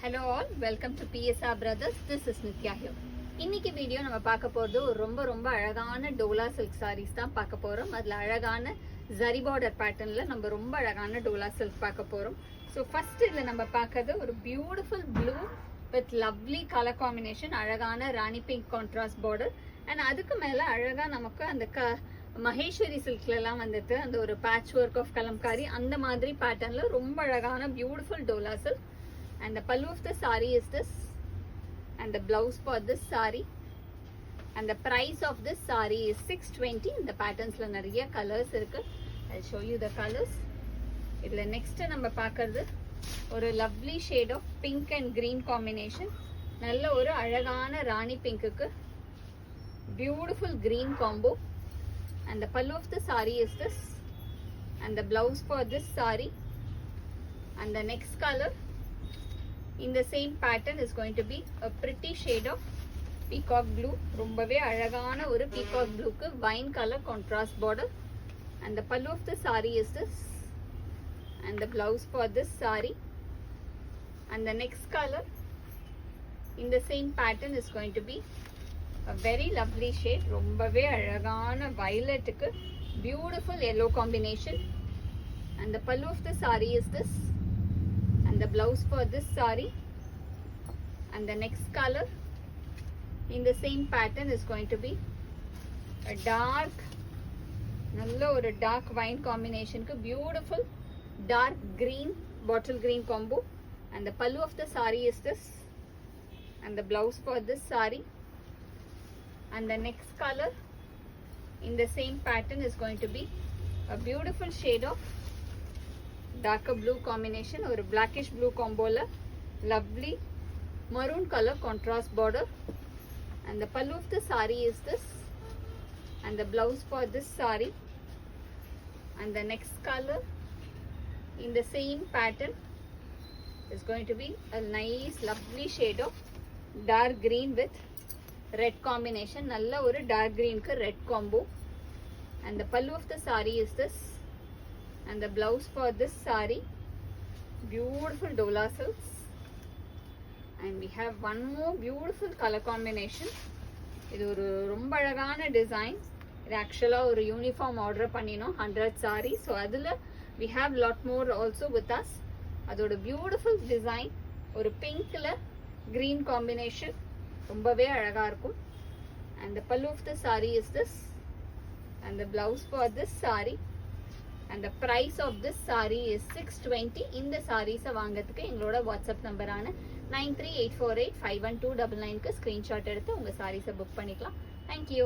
Hello all, welcome to PSR Brothers. This is Nitya here. இன்னைக்கு video நம்ம பார்க்க போறது ஒரு ரொம்ப அழகான டோலா சில்க் sarees தான் பார்க்க போறோம். அதுல அழகான zari border patternல நம்ம ரொம்ப அழகான டோலா silk பார்க்க போறோம். So first இதுல நம்ம பார்க்கிறது ஒரு beautiful blue with lovely color combination, அழகான ராணி pink contrast border and அதுக்கு மேல அழகா நமக்கு அந்த மகேஸ்வரி சில்க்ல எல்லாம் வந்துட்டு அந்த ஒரு patch work of கலம்காரி அந்த மாதிரி பேட்டர்ன்ல ரொம்ப அழகான beautiful Dola silk. And the pallu of the saree is this, and the blouse for this saree, and the price of this saree is 620. இந்த patterns la nariya colors irukku. I'll show you the colors. idla next நம்ம பார்க்கிறது ஒரு lovely shade of pink and green combination. நல்ல ஒரு அழகான ராணி pink க்கு beautiful green combo, and the pallu of the saree is this, and the blouse for this saree, and the next color in the same pattern is going to be a pretty shade of peacock blue. ரொம்பவே அழகான ஒரு peacock blue க்கு wine color contrast border, and the pallu of the saree is this, and the blouse for this saree, and the next color in the same pattern is going to be a very lovely shade. ரொம்பவே அழகான violet க்கு beautiful yellow combination, and the pallu of the saree is this, and the blouse for this saree, and the next color in the same pattern is going to be a dark நல்ல ஒரு dark wine combination க்கு beautiful dark green bottle green combo, and the pallu of the saree is this, and the blouse for this saree, and the next color in the same pattern is going to be a beautiful shade of darker blue combination, or blackish blue combo la lovely maroon color contrast border, and the pallu of the saree is this, and the blouse for this saree, and the next color in the same pattern is going to be a nice lovely shade of dark green with red combination. nalla oru dark green ku red combo, and the pallu of the saree is this, and the blouse for this saree beautiful dola silks, and we have one more beautiful color combination. இது ஒரு ரொம்ப அழகான design. இது ஆக்சுவலா ஒரு uniform order பண்ணினோம் 100 saree. So அதில் we have lot more also with us. அதோட பியூட்டிஃபுல் டிசைன் ஒரு பிங்க்ல green combination ரொம்பவே அழகா இருக்கும், and the pallu of the saree is this, and the blouse for this saree, and the price of this saree is 620. இந்த sarees வாங்கிறதுக்கு எங்களோட WhatsApp நம்பரான 9384851299 க்கு screenshot எடுத்து உங்க sarees புக் பண்ணிக்கலாம். Thank you.